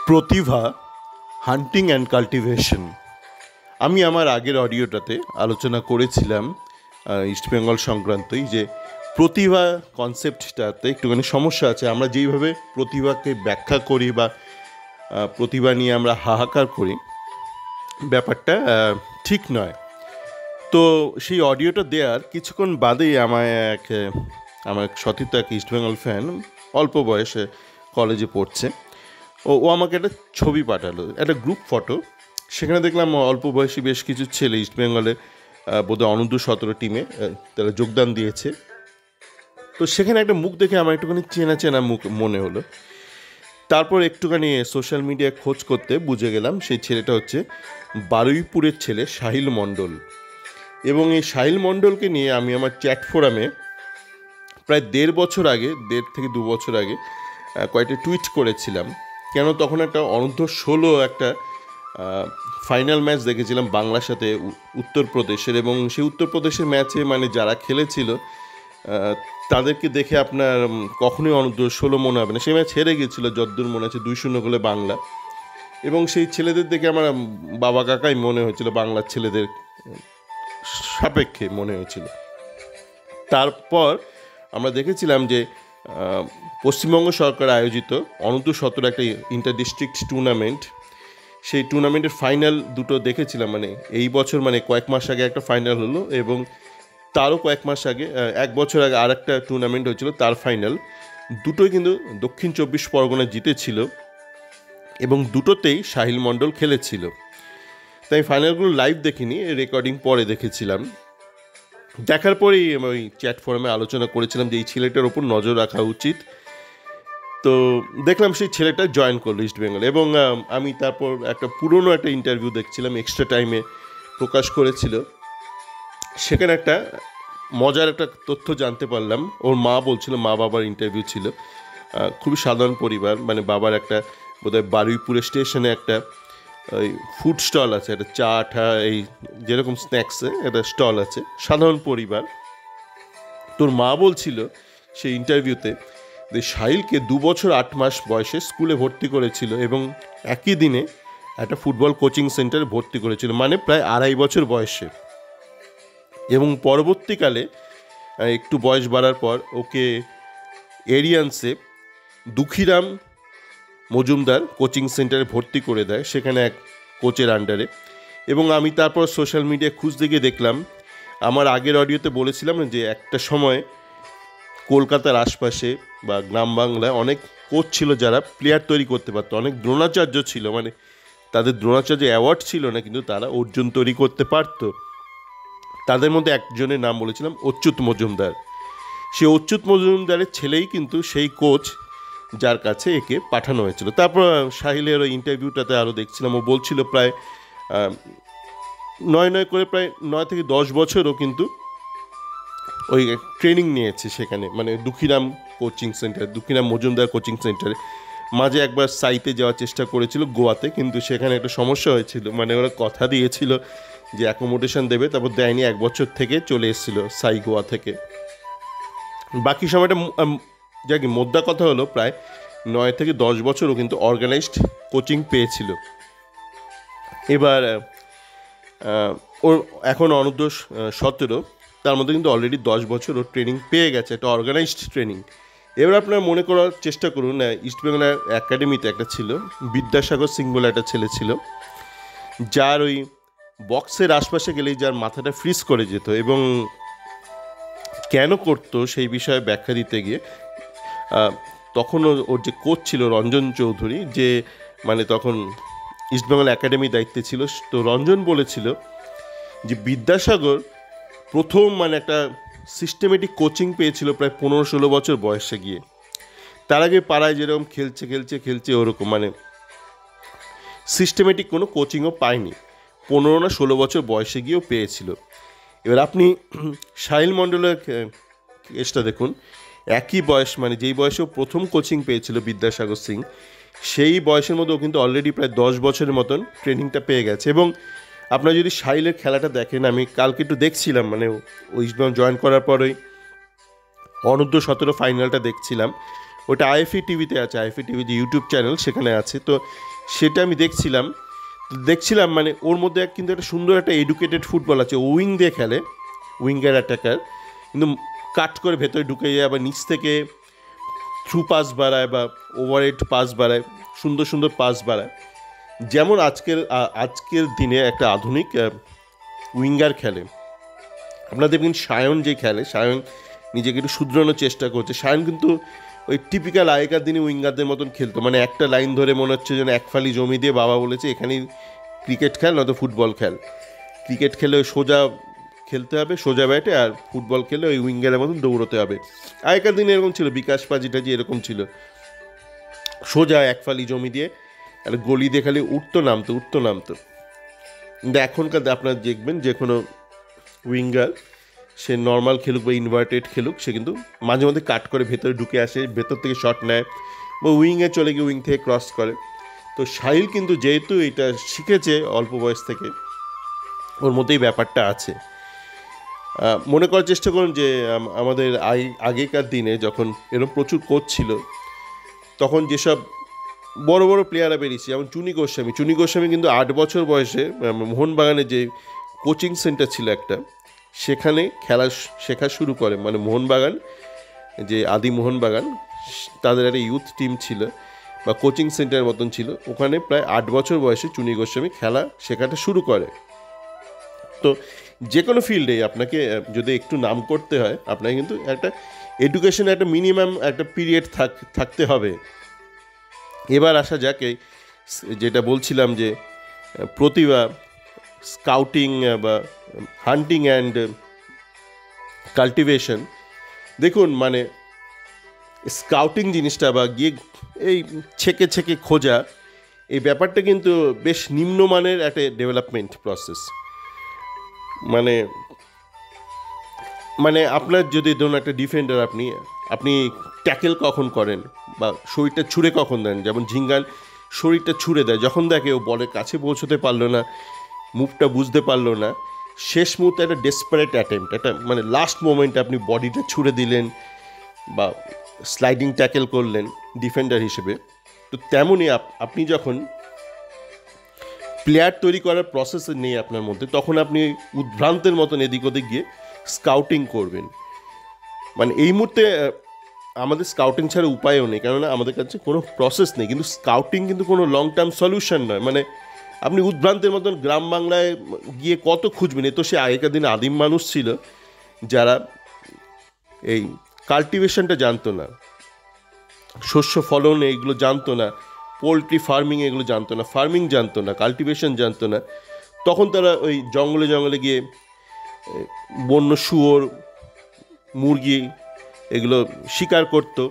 Pratibha hunting and cultivation. আমি আমার আগের অডিওটাতে আলোচনা করেছিলাম ইস্টবেঙ্গল সংক্রান্তই, যে প্রতিভা কনসেপ্টটাতে একটুখানি সমস্যা আছে। আমরা যেইভাবে প্রতিভাকে ব্যাখ্যা করি বা প্রতিভা নিয়ে আমরা হাহাকার করি, ব্যাপারটা ঠিক নয়। তো সেই অডিওটা দেওয়ার কিছুক্ষণ বাদেই আমার সতীর্থ এক ইস্টবেঙ্গল ফ্যান, অল্প বয়সে কলেজে পড়ছে, ও আমাকে একটা ছবি পাঠালো, একটা গ্রুপ ফটো। সেখানে দেখলাম অল্প বয়সী বেশ কিছু ছেলে ইস্টবেঙ্গলে বোধহয় অনূর্ধ্ব 17 টিমে তারা যোগদান দিয়েছে। তো সেখানে একটা মুখ দেখে আমার একটুখানি চেনা চেনা মুখ মনে হলো। তারপর একটুখানি সোশ্যাল মিডিয়ায় খোঁজ করতে বুঝে গেলাম সেই ছেলেটা হচ্ছে বারুইপুরের ছেলে সাহিল মণ্ডল। এবং এই সাহিল মণ্ডলকে নিয়ে আমি আমার চ্যাট ফোরামে প্রায় 1.5 থেকে 2 বছর আগে কয়েকটা টুইট করেছিলাম। কেন, তখন একটা অনূর্ধ্ব-16 একটা ফাইনাল ম্যাচ দেখেছিলাম বাংলার সাথে উত্তরপ্রদেশের, এবং সেই উত্তরপ্রদেশের ম্যাচে মানে যারা খেলেছিল তাদেরকে দেখে আপনার কখনোই অনূর্ধ্ব-16 মনে হবে না। সেই ম্যাচ হেরে গিয়েছিল যদ্দূর মনে আছে 2-0 গোলে বাংলা, এবং সেই ছেলেদের দেখে আমার বাবা কাকাই মনে হয়েছিল, বাংলার ছেলেদের সাপেক্ষে মনে হয়েছিল। তারপর আমরা দেখেছিলাম যে পশ্চিমবঙ্গ সরকার আয়োজিত অনূর্ধ্ব-17 একটা ইন্টার ডিস্ট্রিক্ট টুর্নামেন্ট, সেই টুর্নামেন্টের ফাইনাল দুটো দেখেছিলাম। মানে এই বছর, মানে কয়েক মাস আগে একটা ফাইনাল হলো, এবং তারও কয়েক মাস আগে 1 বছর আগে আর একটা টুর্নামেন্ট হয়েছিল, তার ফাইনাল। দুটোই কিন্তু দক্ষিণ 24 পরগনা জিতেছিল, এবং দুটোতেই সাহিল মণ্ডল খেলেছিল। তাই ফাইনালগুলো লাইভ দেখিনি, রেকর্ডিং পরে দেখেছিলাম। দেখার পরেই আমি ওই চ্যাট ফোরামে আলোচনা করেছিলাম যে এই ছেলেটার ওপর নজর রাখা উচিত। তো দেখলাম সেই ছেলেটা জয়েন করলো ইস্টবেঙ্গলে, এবং আমি তারপর একটা পুরনো একটা ইন্টারভিউ দেখছিলাম, এক্সট্রা টাইমে প্রকাশ করেছিল। সেখানে একটা মজার একটা তথ্য জানতে পারলাম। ওর মা বলছিল, মা বাবার ইন্টারভিউ ছিল, খুবই সাধারণ পরিবার, মানে বাবার একটা বোধহয় বারুইপুরে স্টেশনে একটা ওই ফুড স্টল আছে, একটা চা ঠা এই যেরকম স্ন্যাক্সে একটা স্টল আছে, সাধারণ পরিবার। তোর মা বলছিল সেই ইন্টারভিউতে যে সাহিলকে 2 বছর 8 মাস বয়সে স্কুলে ভর্তি করেছিল, এবং একই দিনে একটা ফুটবল কোচিং সেন্টারে ভর্তি করেছিল, মানে প্রায় 2.5 বছর বয়সে। এবং পরবর্তীকালে একটু বয়স বাড়ার পর ওকে এরিয়ান্সে দুঃখীরাম মজুমদার কোচিং সেন্টারে ভর্তি করে দেয়, সেখানে এক কোচের আন্ডারে। এবং আমি তারপর সোশ্যাল মিডিয়ায় খুঁজতে গিয়ে দেখলাম, আমার আগের অডিওতে বলেছিলাম যে একটা সময় কলকাতার আশপাশে বা গ্রাম বাংলায় অনেক কোচ ছিল যারা প্লেয়ার তৈরি করতে পারতো, অনেক দ্রোণাচার্য ছিল, মানে তাদের দ্রোণাচার্য অ্যাওয়ার্ড ছিল না, কিন্তু তারা অর্জুন তৈরি করতে পারতো। তাদের মধ্যে একজনের নাম বলেছিলাম অচ্যুত মজুমদার। সেই অচ্যুত মজুমদারের ছেলেই কিন্তু সেই কোচ যার কাছে একে পাঠানো হয়েছিল। তারপর সাহিলের ওই ইন্টারভিউটাতে আরও দেখছিলাম, ও বলছিল প্রায় 9 করে প্রায় 9 থেকে 10 বছরও কিন্তু ওই ট্রেনিং নিয়েছে সেখানে, মানে Dukhiram coaching centre, Dukhiram Majumdar coaching সেন্টারে। মাঝে একবার সাইতে যাওয়ার চেষ্টা করেছিল গোয়াতে, কিন্তু সেখানে একটা সমস্যা হয়েছিল, মানে ওরা কথা দিয়েছিল যে অ্যাকোমোডেশন দেবে, তারপর দেয়নি, 1 বছর থেকে চলে এসেছিলো সাই গোয়া থেকে। বাকি সময়টা যা কি মোদ্দা কথা হলো প্রায় 9 থেকে 10 বছরও কিন্তু অর্গানাইজড কোচিং পেয়েছিল। এবার ওর এখন অনূর্ধ্ব-17, তার মধ্যে কিন্তু অলরেডি 10 বছর ওর ট্রেনিং পেয়ে গেছে, একটা অর্গানাইজড ট্রেনিং। এবার আপনারা মনে করার চেষ্টা করুন, ইস্টবেঙ্গল একাডেমিতে একটা ছিল বিদ্যাসাগর সিং বলে একটা ছেলে ছিল, যার ওই বক্সের আশপাশে গেলেই যার মাথাটা ফ্রিজ করে যেত। এবং কেন করতো সেই বিষয়ে ব্যাখ্যা দিতে গিয়ে তখন ওর যে কোচ ছিল রঞ্জন চৌধুরী, যে মানে তখন ইস্টবেঙ্গল একাডেমি দায়িত্বে ছিল, তো রঞ্জন বলেছিল যে বিদ্যাসাগর প্রথম মানে একটা সিস্টেমেটিক কোচিং পেয়েছিল প্রায় 15-16 বছর বয়সে গিয়ে। তার আগে পাড়ায় যেরকম খেলছে ওরকম মানে সিস্টেমেটিক কোনো কোচিংও পায়নি, 15 না 16 বছর বয়সে গিয়েও পেয়েছিল। এবার আপনি সাহিল মণ্ডলের কেসটা দেখুন, একই বয়স, মানে যেই বয়সেও প্রথম কোচিং পেয়েছিল বিদ্যাসাগর সিং, সেই বয়সের মধ্যেও কিন্তু অলরেডি প্রায় 10 বছরের মতন ট্রেনিংটা পেয়ে গেছে। এবং আপনারা যদি সাহিলের খেলাটা দেখেন, আমি কালকে একটু দেখছিলাম, মানে ইস্টবেঙ্গল জয়েন করার পরেই অনূর্ধ্ব-17 ফাইনালটা দেখছিলাম, ওটা আইএফএ টিভিতে আছে, আইএফএ টিভি যে ইউটিউব চ্যানেল সেখানে আছে। তো সেটা আমি দেখছিলাম মানে ওর মধ্যে কিন্তু একটা সুন্দর একটা এডুকেটেড ফুটবল আছে, উইং দিয়ে খেলে, উইঙ্গার অ্যাটাকার, কিন্তু কাট করে ভেতরে ঢুকে যায়, আবার নিচ থেকে থ্রু পাস বাড়ায় বা ওভারহেড পাস বাড়ায়, সুন্দর সুন্দর পাস বাড়ায়। যেমন আজকের দিনে একটা আধুনিক উইঙ্গার খেলে। আপনারা দেখবেন সায়ন যে খেলে, সায়ন নিজেকে একটু শুধরানোর চেষ্টা করছে। সায়ন কিন্তু ওই টিপিক্যাল আগেকার দিনে উইঙ্গারদের মতন খেলতো, মানে একটা লাইন ধরে মনে হচ্ছে যেন এক ফালি জমি দিয়ে বাবা বলেছে এখানেই ক্রিকেট খেল, নয়তো ফুটবল খেল। ক্রিকেট খেলে ওই সোজা খেলতে হবে, সোজা ব্যাটে, আর ফুটবল খেলে ওই উইঙ্গারের মতন দৌড়তে হবে। আগেকার দিনে এরকম ছিল, বিকাশ পাজিটাজি এরকম ছিল, সোজা এক ফালি জমি দিয়ে একটা গলি দিয়ে খালি উঠতো নামতো। কিন্তু এখনকার আপনারা দেখবেন যে কোনো উইঙ্গার, সে নর্মাল খেলুক বা ইনভার্টেড খেলুক, সে কিন্তু মাঝে মধ্যে কাট করে ভেতরে ঢুকে আসে, ভেতর থেকে শট নেয় বা উইংয়ে চলে গিয়ে উইং থেকে ক্রস করে। তো সাহিল কিন্তু যেহেতু এটা শিখেছে অল্প বয়স থেকে, ওর মধ্যেই ব্যাপারটা আছে। মনে করার চেষ্টা করুন যে আমাদের আগেকার দিনে যখন এরকম প্রচুর কোচ ছিল, তখন যেসব বড় বড় প্লেয়াররা বেরিয়েছে, যেমন চুনি গোস্বামী কিন্তু 8 বছর বয়সে মোহনবাগানে যে কোচিং সেন্টার ছিল একটা, সেখানে খেলা শেখা শুরু করে। মানে মোহনবাগান, যে আদি মোহনবাগান, তাদের একটা ইউথ টিম ছিল বা কোচিং সেন্টারের মতন ছিল, ওখানে প্রায় 8 বছর বয়সে চুনি গোস্বামী খেলা শেখাটা শুরু করে। তো যে কোনো ফিল্ডে আপনাকে যদি একটু নাম করতে হয়, আপনাকে কিন্তু একটা এডুকেশনে একটা মিনিমাম একটা পিরিয়ড থাকতে হবে। এবার আসা যাক এই যেটা বলছিলাম যে প্রতিভা, স্কাউটিং বা হান্টিং অ্যান্ড কাল্টিভেশন। দেখুন মানে স্কাউটিং জিনিসটা বা গিয়ে এই ছেকে খোঁজা, এই ব্যাপারটা কিন্তু বেশ নিম্নমানের একটা ডেভেলপমেন্ট প্রসেস। মানে আপনার যদি ধরুন একটা ডিফেন্ডার, আপনি ট্যাকেল কখন করেন বা শরীরটা ছুঁড়ে কখন দেন, যেমন ঝিঙ্গান শরীরটা ছুঁড়ে দেয় যখন দেখে ও বলের কাছে পৌঁছতে পারলো না, মুভটা বুঝতে পারলো না, শেষ মুহূর্তে একটা ডেসপারেট অ্যাটেম্প্ট, একটা মানে লাস্ট মোমেন্টে আপনি বডিটা ছুঁড়ে দিলেন বা স্লাইডিং ট্যাকেল করলেন ডিফেন্ডার হিসেবে। তো তেমনই আপনি যখন প্লেয়ার তৈরি করার প্রসেস নেই আপনার মধ্যে, তখন আপনি উদ্ভ্রান্তের মতন এদিক ওদিক গিয়ে স্কাউটিং করবেন। মানে এই মুহূর্তে আমাদের স্কাউটিং ছাড়া উপায়ও নেই, কেননা আমাদের কাছে কোনো প্রসেস নেই। কিন্তু স্কাউটিং কিন্তু কোনো লং টার্ম সলিউশন নয়। মানে আপনি উদ্ভ্রান্তের মতন গ্রাম বাংলায় গিয়ে কত খুঁজবেন? এ তো সে আগেকার দিনে আদিম মানুষ ছিল যারা এই কাল্টিভেশনটা জানতো না, শস্য ফলন এইগুলো জানতো না, পোলট্রি ফার্মিং এগুলো জানতো না, ফার্মিং জানতো না, কাল্টিভেশন জানতো না। তখন তারা ওই জঙ্গলে গিয়ে বন্য শুয়োর, মুরগি এগুলো শিকার করতো,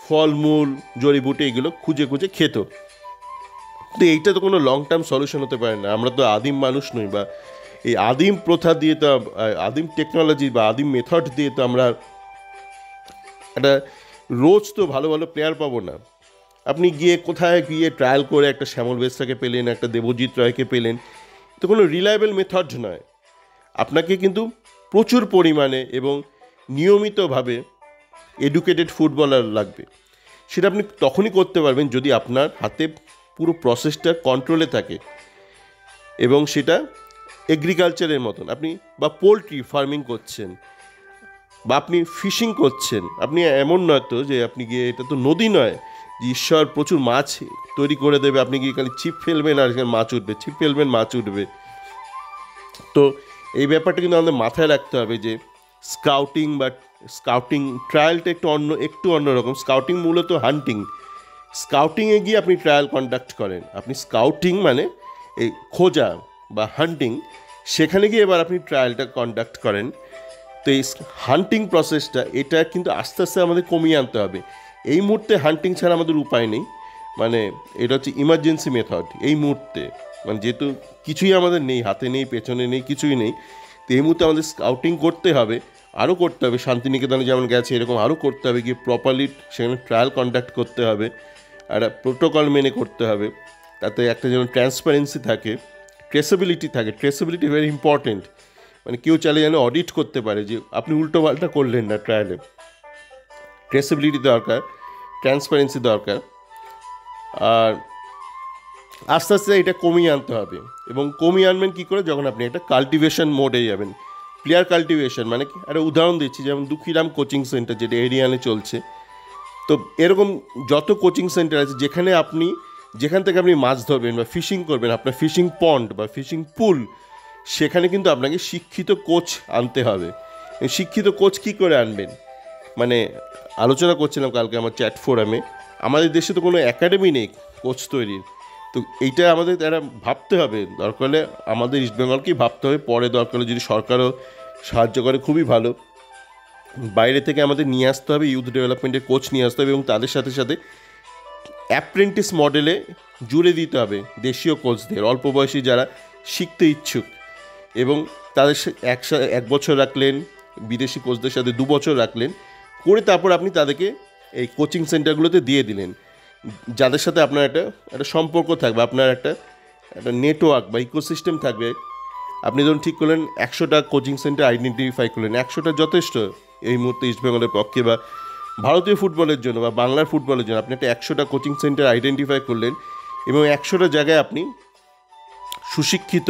ফলমূল, জড়িবুটি এগুলো খুঁজে খেত। তো এইটা তো কোনো লং টার্ম সলিউশন হতে পারে না। আমরা তো আদিম মানুষ নই, বা এই আদিম প্রথা দিয়ে তো, আদিম টেকনোলজি বা আদিম মেথড দিয়ে তো আমরা একটা রোজ তো ভালো প্লেয়ার পাবো না। আপনি কোথায় গিয়ে ট্রায়াল করে একটা শ্যামল বেসরাকে পেলেন, একটা দেবজিৎ রায়কে পেলেন, তো কোনো রিলায়েবল মেথড নয়। আপনাকে কিন্তু প্রচুর পরিমাণে এবং নিয়মিতভাবে এডুকেটেড ফুটবলার লাগবে। সেটা আপনি তখনই করতে পারবেন যদি আপনার হাতে পুরো প্রসেসটা কন্ট্রোলে থাকে, এবং সেটা এগ্রিকালচারের মতন। আপনি বা পোলট্রি ফার্মিং করছেন বা আপনি ফিশিং করছেন, আপনি এমন নয় তো যে আপনি গিয়ে, এটা তো নদী নয় যে ঈশ্বর প্রচুর মাছ তৈরি করে দেবে, আপনি গিয়ে খালি ছিপ ফেলবেন আর মাছ উঠবে, ছিপ ফেলবেন মাছ উঠবে। তো এই ব্যাপারটা কিন্তু আমাদের মাথায় রাখতে হবে যে স্কাউটিং ট্রায়ালটা একটু অন্যরকম। স্কাউটিং মূলত হান্টিং, স্কাউটিংয়ে গিয়ে আপনি ট্রায়াল কন্ডাক্ট করেন। আপনি স্কাউটিং মানে এই খোঁজা বা হান্টিং, সেখানে গিয়ে এবার আপনি ট্রায়ালটা কন্ডাক্ট করেন। তো এই হান্টিং প্রসেসটা, এটা কিন্তু আস্তে আস্তে আমাদের কমিয়ে আনতে হবে। এই মুহূর্তে হান্টিং ছাড়া আমাদের উপায় নেই। মানে এটা হচ্ছে ইমার্জেন্সি মেথড এই মুহূর্তে, মানে যেহেতু কিছুই আমাদের নেই, হাতে নেই, পেছনে নেই, কিছুই নেই। তো এই মুহূর্তে আমাদের স্কাউটিং করতে হবে, আরও করতে হবে। শান্তিনিকেতনে যেমন গেছে এরকম আরও করতে হবে, গিয়ে প্রপারলি সেখানে ট্রায়াল কন্ডাক্ট করতে হবে, একটা প্রোটোকল মেনে করতে হবে, তাতে একটা যেন ট্রান্সপারেন্সি থাকে, ট্রেসেবিলিটি থাকে। Traceability very important. মানে কেউ চাইলে যেন অডিট করতে পারে যে আপনি উল্টো পাল্টা করলেন না ট্রায়ালে। ট্রেসেবিলিটি দরকার, ট্রান্সপারেন্সি দরকার। আর আস্তে আস্তে এটা কমিয়ে আনতে হবে। এবং কমিয়ে আনবেন কী করে, যখন আপনি একটা কাল্টিভেশন মোডে যাবেন। প্লেয়ার কাল্টিভেশন মানে কি, একটা উদাহরণ দিচ্ছি, যেমন দুঃখীরাম কোচিং সেন্টার যেটা এরিয়ানে চলছে। তো এরকম যত কোচিং সেন্টার আছে যেখান থেকে আপনি মাছ ধরবেন বা ফিশিং করবেন, আপনার ফিশিং পন্ড বা ফিশিং পুল, সেখানে কিন্তু আপনাকে শিক্ষিত কোচ আনতে হবে। শিক্ষিত কোচ কী করে আনবেন, মানে আলোচনা করছিলাম কালকে আমার চ্যাট ফোরামে, আমাদের দেশে তো কোনো একাডেমি নেই কোচ তৈরির। তো এইটা আমাদের তারা ভাবতে হবে, দরকার হলে আমাদের ইস্টবেঙ্গলকেই ভাবতে হবে, পরে দরকার হলে যদি সরকারও সাহায্য করে খুবই ভালো। বাইরে থেকে আমাদের নিয়ে আসতে হবে, ইউথ ডেভেলপমেন্টের কোচ নিয়ে আসতে হবে, এবং তাদের সাথে সাথে অ্যাপ্রেন্টিস মডেলে জুড়ে দিতে হবে দেশীয় কোচদের, অল্প বয়সী যারা শিখতে ইচ্ছুক, এবং তাদের এক বছর রাখলেন, বিদেশি কোচদের সাথে 2 বছর রাখলেন, করে তারপর আপনি তাদেরকে এই কোচিং সেন্টারগুলোতে দিয়ে দিলেন, যাদের সাথে আপনার একটা সম্পর্ক থাকবে, আপনার একটা নেটওয়ার্ক বা ইকোসিস্টেম থাকবে। আপনি ধরুন ঠিক করলেন 100টা কোচিং সেন্টার আইডেন্টিফাই করলেন, 100টা যথেষ্ট এই মুহূর্তে ইস্টবেঙ্গলের পক্ষে, বা ভারতীয় ফুটবলের জন্য বা বাংলার ফুটবলের জন্য। আপনি একটা 100টা কোচিং সেন্টার আইডেন্টিফাই করলেন, এবং 100টা জায়গায় আপনি সুশিক্ষিত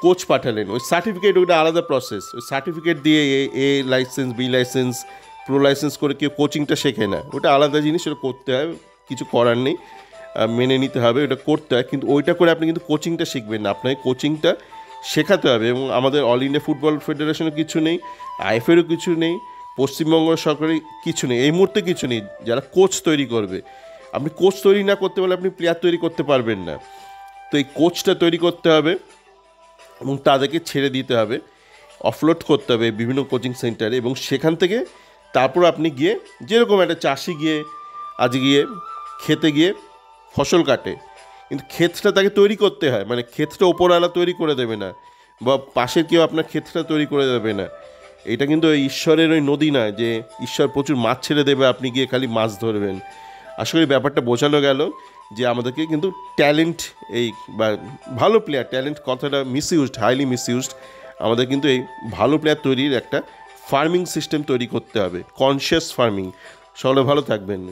কোচ পাঠালেন। ওই সার্টিফিকেট, ওইটা আলাদা প্রসেস। ওই সার্টিফিকেট দিয়ে A license, B license, pro license করে কেউ কোচিংটা শেখে না, ওটা আলাদা জিনিস, ওটা করতে হয়, কিছু করার নেই, মেনে নিতে হবে, ওটা করতে হয়। কিন্তু ওইটা করে আপনি কিন্তু কোচিংটা শিখবেন না, আপনাকে কোচিংটা শেখাতে হবে। এবং আমাদের অল ইন্ডিয়া ফুটবল ফেডারেশনের কিছু নেই, আইএফএরও কিছু নেই, পশ্চিমবঙ্গ সরকারের কিছু নেই, এই মুহূর্তে কিছু নেই যারা কোচ তৈরি করবে। আপনি কোচ তৈরি না করতে পারলে আপনি প্লেয়ার তৈরি করতে পারবেন না। তো এই কোচটা তৈরি করতে হবে এবং তাদেরকে ছেড়ে দিতে হবে, অফলোড করতে হবে বিভিন্ন কোচিং সেন্টারে, এবং সেখান থেকে তারপর আপনি গিয়ে, যেরকম একটা চাষি গিয়ে খেতে গিয়ে ফসল কাটে, কিন্তু ক্ষেতটা তাকে তৈরি করতে হয়, মানে ক্ষেতটা ওপরওয়ালা তৈরি করে দেবে না, বা পাশের কেউ আপনার ক্ষেতটা তৈরি করে দেবে না। এটা কিন্তু ওই ঈশ্বরের ওই নদী নয় যে ঈশ্বর প্রচুর মাছ ছেড়ে দেবে, আপনি গিয়ে খালি মাছ ধরবেন। আশা করি ব্যাপারটা বোঝানো গেল যে আমাদেরকে কিন্তু ট্যালেন্ট, এই বা ভালো প্লেয়ার, ট্যালেন্ট কথাটা হাইলি মিসইউজড। আমাদের কিন্তু এই ভালো প্লেয়ার তৈরির একটা ফার্মিং সিস্টেম তৈরি করতে হবে, কনসিয়াস ফার্মিং। সকলে ভালো থাকবেন।